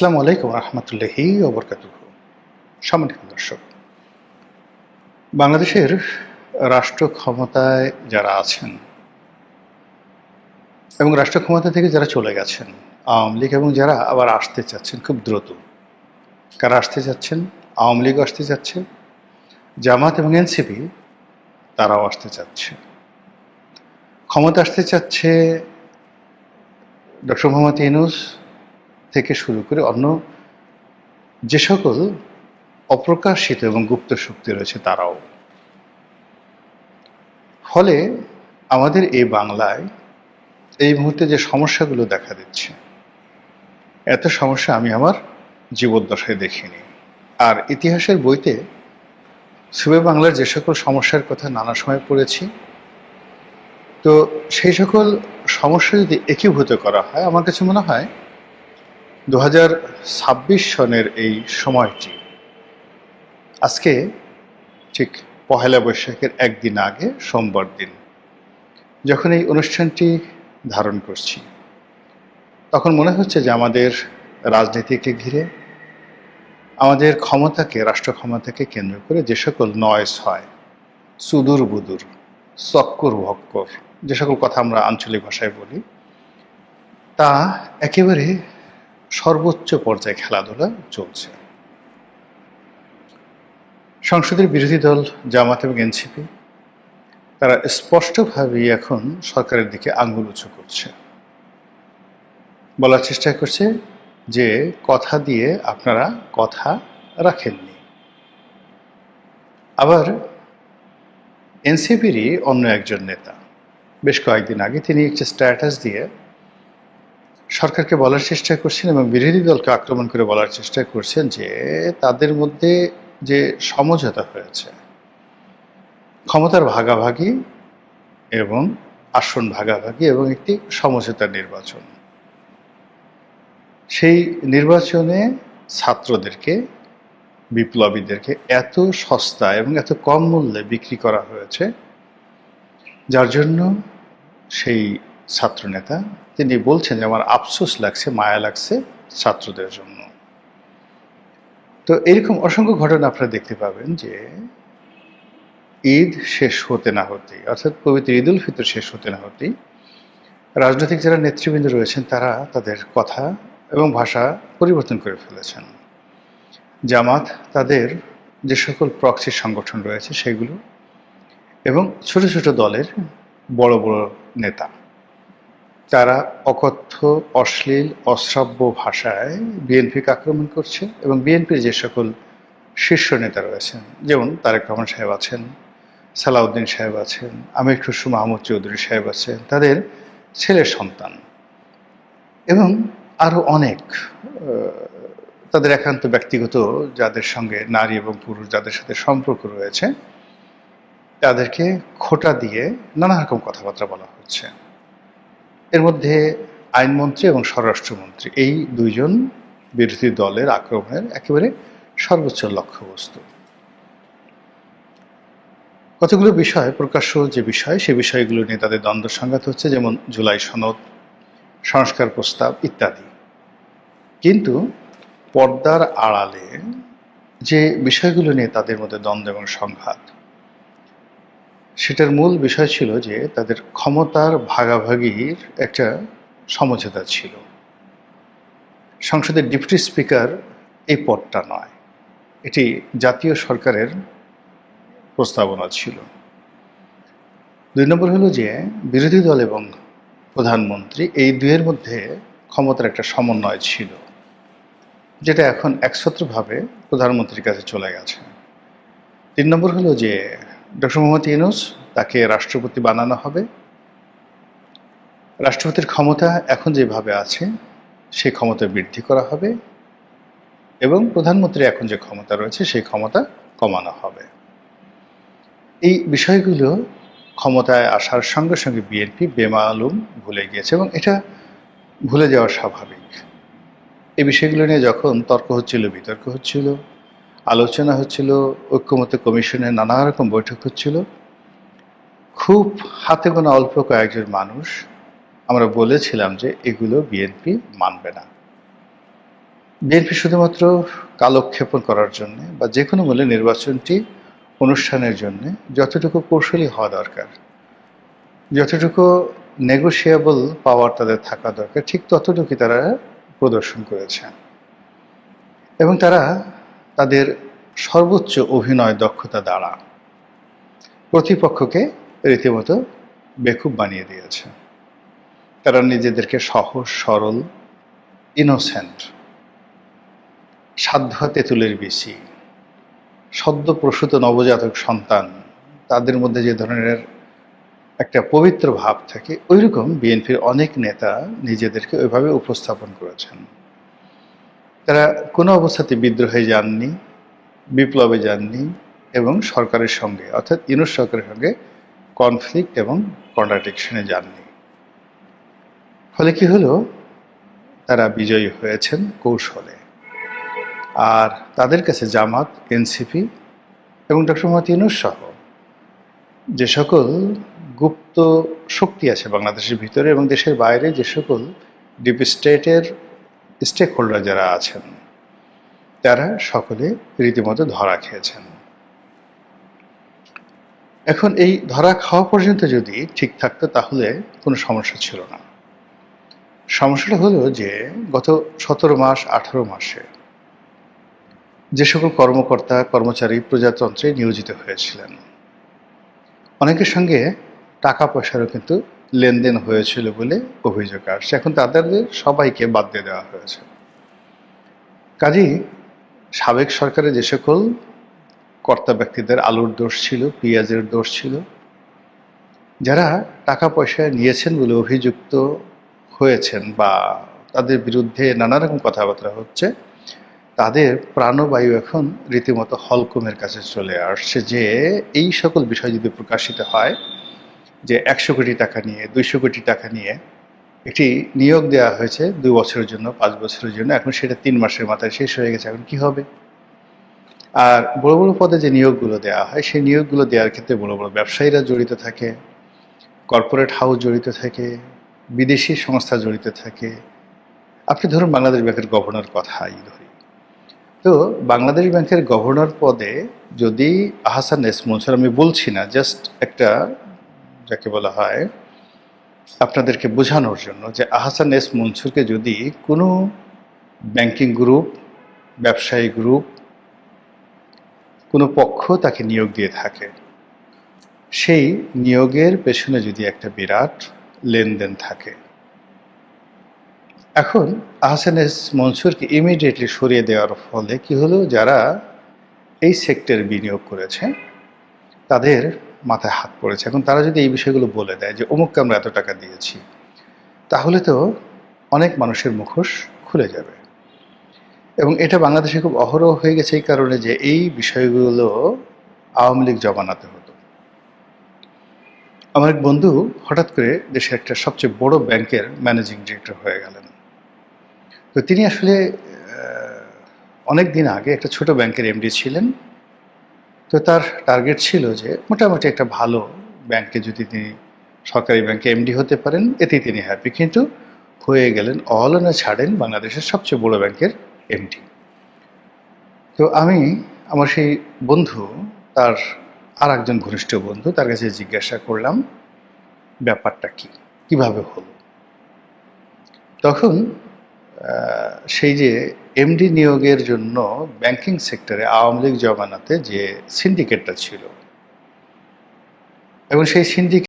আসসালামু আলাইকুম রহমতুল্লাহি ওয়া বারাকাতুহু। সম্মানিত দর্শক, বাংলাদেশের রাষ্ট্র ক্ষমতায় যারা আছেন এবং রাষ্ট্র ক্ষমতা থেকে যারা চলে গেছেন, আওয়ামী লীগ, এবং যারা আবার আসতে চাচ্ছেন খুব দ্রুত, কারা আসতে চাচ্ছেন? আওয়ামী লীগও আসতে চাচ্ছে, জামাত এবং এনসিপি তারাও আসতে চাচ্ছে। ক্ষমতা আসতে চাচ্ছে ডক্টর মোহাম্মদ ইউনূস থেকে শুরু করে অন্য যে সকল অপ্রকাশিত এবং গুপ্ত শক্তি রয়েছে তারাও। ফলে আমাদের এই বাংলায় এই মুহূর্তে যে সমস্যাগুলো দেখা দিচ্ছে, এত সমস্যা আমি আমার জীবদ্দশায় দেখিনি। আর ইতিহাসের বইতে সুবে বাংলার যে সকল সমস্যার কথা নানা সময় পড়েছি, তো সেই সকল সমস্যা যদি একীভূত করা হয়, আমার কাছে মনে হয় 2026 সনের এই সময়টি, আজকে ঠিক পহেলা বৈশাখের একদিন আগে সোমবার দিন যখন এই অনুষ্ঠানটি ধারণ করছি, তখন মনে হচ্ছে যে আমাদের রাজনীতিকে ঘিরে, আমাদের ক্ষমতাকে, রাষ্ট্র ক্ষমতাকে কেন্দ্র করে যে সকল নয়েস হয়, সুদূর বুদুর, চক্কর ভক্কর, যে সকল কথা আমরা আঞ্চলিক ভাষায় বলি, তা একেবারে সর্বোচ্চ পর্যায়ে খেলাধুলা চলছে। সংসদের বিরোধী দল জামাত এবং এনসিপি তারা স্পষ্টভাবেই এখন সরকারের দিকে আঙ্গুল উঁচু করছে, বলার চেষ্টা করছে যে কথা দিয়ে আপনারা কথা রাখেননি। আবার এনসিপিরই অন্য একজন নেতা বেশ কয়েকদিন আগে তিনি একটি স্ট্যাটাস দিয়ে সরকারকে বলার চেষ্টা করছেন এবং বিরোধী দলকে আক্রমণ করে বলার চেষ্টা করছেন যে তাদের মধ্যে যে সমঝোতা হয়েছে, ক্ষমতার ভাগাভাগি এবং আসন ভাগাভাগি এবং একটি সমঝোতার নির্বাচন, সেই নির্বাচনে ছাত্রদেরকে, বিপ্লবীদেরকে এত সস্তা এবং এত কম মূল্যে বিক্রি করা হয়েছে, যার জন্য সেই ছাত্রনেতা তিনি বলছেন যে আমার আফসোস লাগছে, মায়া লাগছে ছাত্রদের জন্য। তো এরকম অসংখ্য ঘটনা আপনারা দেখতে পাবেন যে ঈদ শেষ হতে না হতেই, অর্থাৎ পবিত্র ঈদ উল ফিতর শেষ হতে না হতেই রাজনৈতিক যারা নেতৃবৃন্দ রয়েছেন তারা তাদের কথা এবং ভাষা পরিবর্তন করে ফেলেছেন। জামাত তাদের যে সকল প্রক্সি সংগঠন রয়েছে সেগুলো, এবং ছোট ছোট দলের বড় বড় নেতা, তারা অকথ্য, অশ্লীল, অশ্রাব্য ভাষায় বিএনপিকে আক্রমণ করছে এবং বিএনপির যে সকল শীর্ষ নেতা রয়েছেন, যেমন তারেক রহমান সাহেব আছেন, সালাউদ্দিন সাহেব আছেন, আমির খসরু মাহমুদ চৌধুরী সাহেব আছেন, তাদের ছেলের সন্তান এবং আরও অনেক তাদের একান্ত ব্যক্তিগত যাদের সঙ্গে, নারী এবং পুরুষ যাদের সাথে সম্পর্ক রয়েছে, তাদেরকে খোঁটা দিয়ে নানা রকম কথাবার্তা বলা হচ্ছে। এর মধ্যে আইনমন্ত্রী এবং স্বরাষ্ট্রমন্ত্রী এই দুইজন বিরোধী দলের আক্রমণের একেবারে সর্বোচ্চ লক্ষ্যবস্তু। কতগুলো বিষয়, প্রকাশ্য যে বিষয়, সে বিষয়গুলো নিয়ে তাদের দ্বন্দ্ব সংঘাত হচ্ছে, যেমন জুলাই সনদ, সংস্কার প্রস্তাব ইত্যাদি। কিন্তু পর্দার আড়ালে যে বিষয়গুলো নিয়ে তাদের মধ্যে দ্বন্দ্ব এবং সংঘাত, সেটার মূল বিষয় ছিল যে তাদের ক্ষমতার ভাগাভাগির একটা সমঝোতা ছিল। সংসদের ডেপুটি স্পিকার এই পদটা নয়, এটি জাতীয় সরকারের প্রস্তাবনা ছিল। ২ নম্বর হলো যে বিরোধী দল এবং প্রধানমন্ত্রী এই দুইয়ের মধ্যে ক্ষমতার একটা সমন্বয় ছিল, যেটা এখন একছত্রভাবে প্রধানমন্ত্রীর কাছে চলে গেছে। ৩ নম্বর হলো যে ডক্টর মোহাম্মদ ইউনূস তাকে রাষ্ট্রপতি বানানো হবে। রাষ্ট্রপতির ক্ষমতা এখন যেভাবে আছে সেই ক্ষমতা বৃদ্ধি করা হবে এবং প্রধানমন্ত্রী এখন যে ক্ষমতা রয়েছে সেই ক্ষমতা কমানো হবে। এই বিষয়গুলো ক্ষমতায় আসার সঙ্গে সঙ্গে বিএনপি বেমালুম ভুলে গিয়েছে এবং এটা ভুলে যাওয়া স্বাভাবিক। এই বিষয়গুলো নিয়ে যখন তর্ক হচ্ছিল, বিতর্ক হচ্ছিল, আলোচনা হচ্ছিল, ঐক্যমত্য কমিশনের নানা রকম বৈঠক হচ্ছিল, খুব হাতে গোনা অল্প কয়েকজন মানুষ আমরা বলেছিলাম যে এগুলো বিএনপি মানবে না। বিএনপি শুধুমাত্র কালক্ষেপণ করার জন্য বা যে কোনো মূল্যে নির্বাচনটি অনুষ্ঠানের জন্য যতটুকু কৌশলী হওয়া দরকার, যতটুকু নেগোশিয়েবল পাওয়ার তাদের থাকা দরকার, ঠিক ততটুকুই তারা প্রদর্শন করেছে এবং তারা তাদের সর্বোচ্চ অভিনয় দক্ষতা দ্বারা প্রতিপক্ষকে রীতিমতো বেকুব বানিয়ে দিয়েছে। তারা নিজেদেরকে সহজ সরল, ইনোসেন্ট, সাধ্য তেঁতুলের বেশি, সদ্য প্রসূত নবজাতক সন্তান, তাদের মধ্যে যে ধরনের একটা পবিত্র ভাব থাকে, ওইরকম বিএনপির অনেক নেতা নিজেদেরকে ওইভাবে উপস্থাপন করেছেন। তারা কোনো অবস্থাতে বিদ্রোহে যাননি, বিপ্লবে যাননি এবং সরকারের সঙ্গে অর্থাৎ ইউনূস সরকারের সঙ্গে কনফ্লিক্ট এবং কন্ট্রাডিকশনে যাননি। ফলে কি হলো, তারা বিজয়ী হয়েছেন কৌশলে। আর তাদের কাছে জামাত, এনসিপি এবং ডক্টর মোহাম্মদ ইউনূস সহ যে সকল গুপ্ত শক্তি আছে বাংলাদেশের ভিতরে এবং দেশের বাইরে, যে সকল ডিপ স্টেটের স্টেক হোল্ডার যারা আছেন, তারা সকলে রীতিমতো ধরা খেয়েছেন। এখন এই ধরা খাওয়া পর্যন্ত যদি ঠিক থাকতো তাহলে কোনো সমস্যা ছিল না। সমস্যাটা হলো যে গত 17 মাস 18 মাসে যে সকল কর্মকর্তা কর্মচারী প্রজাতন্ত্রে নিয়োজিত হয়েছিলেন, অনেকের সঙ্গে টাকা পয়সারও কিন্তু লেনদেন হয়েছিল বলে অভিযোগ আসছে। এখন তাদের সবাইকে বাদ দিয়ে দেওয়া হয়েছে। কাজেই সাবেক সরকারের যে সকল কর্তা ব্যক্তিদের আলুর দোষ ছিল, পেঁয়াজের দোষ ছিল, যারা টাকা পয়সা নিয়েছেন বলে অভিযুক্ত হয়েছেন বা তাদের বিরুদ্ধে নানা রকম কথাবার্তা হচ্ছে, তাদের প্রাণবায়ু এখন রীতিমতো হলকমের কাছে চলে আসছে যে এই সকল বিষয় যদি প্রকাশিত হয় যে 100 কোটি টাকা নিয়ে, 200 কোটি টাকা নিয়ে একটি নিয়োগ দেওয়া হয়েছে 2 বছরের জন্য, 5 বছরের জন্য, এখন সেটা 3 মাসের মাথায় শেষ হয়ে গেছে, এখন কি হবে? আর বড় বড় পদে যে নিয়োগগুলো দেওয়া হয়, সেই নিয়োগগুলো দেওয়ার ক্ষেত্রে বড় বড় ব্যবসায়ীরা জড়িত থাকে, কর্পোরেট হাউস জড়িত থাকে, বিদেশি সংস্থা জড়িত থাকে। আপনি ধরুন বাংলাদেশ ব্যাংকের গভর্নর কথাই ধরি, তো বাংলাদেশ ব্যাংকের গভর্নর পদে যদি আহসান এস মনসুর, আমি বলছি না, জাস্ট একটা যাকে বলা হয় আপনাদেরকে বোঝানোর জন্য, যে আহসান এস মনসুরকে যদি কোনো ব্যাংকিং গ্রুপ, ব্যবসায়ী গ্রুপ, কোনো পক্ষ তাকে নিয়োগ দিয়ে থাকে, সেই নিয়োগের পেছনে যদি একটা বিরাট লেনদেন থাকে, এখন আহসান এস মনসুরকে ইমিডিয়েটলি সরিয়ে দেওয়ার ফলে কি হলো, যারা এই সেক্টরে বিনিয়োগ করেছে তাদের মাথায় হাত পড়েছে। এখন তারা যদি এই বিষয়গুলো বলে দেয় যে অমুককে আমরা এত টাকা দিয়েছি, তাহলে তো অনেক মানুষের মুখোশ খুলে যাবে। এবং এটা বাংলাদেশে খুব অহরহ হয়ে গেছে এই কারণে যে এই বিষয়গুলো আওয়ামী লীগ জমানাতে হতো। আমার এক বন্ধু হঠাৎ করে দেশের একটা সবচেয়ে বড় ব্যাংকের ম্যানেজিং ডিরেক্টর হয়ে গেলেন। তো তিনি আসলে অনেক দিন আগে একটা ছোট ব্যাংকের এমডি ছিলেন। তো তার টার্গেট ছিল যে মোটামুটি একটা ভালো ব্যাংকে যদি তিনি সরকারি ব্যাংকে এমডি হতে পারেন, এতেই তিনি হ্যাপি। কিন্তু হয়ে গেলেন অহলনে ছাড়েন বাংলাদেশের সবচেয়ে বড় ব্যাংকের এমডি। তো আমি আমার সেই বন্ধু, তার আর একজন ঘনিষ্ঠ বন্ধু, তার কাছে জিজ্ঞাসা করলাম ব্যাপারটা কি, কিভাবে হলো। তখন সেই যে এমডি নিয়োগের জন্য ব্যাংকিং সেক্টরে আওয়ামী লীগ জমানাতে যে সিন্ডিকেটটা ছিল, এবং সেই সিন্ডিকেট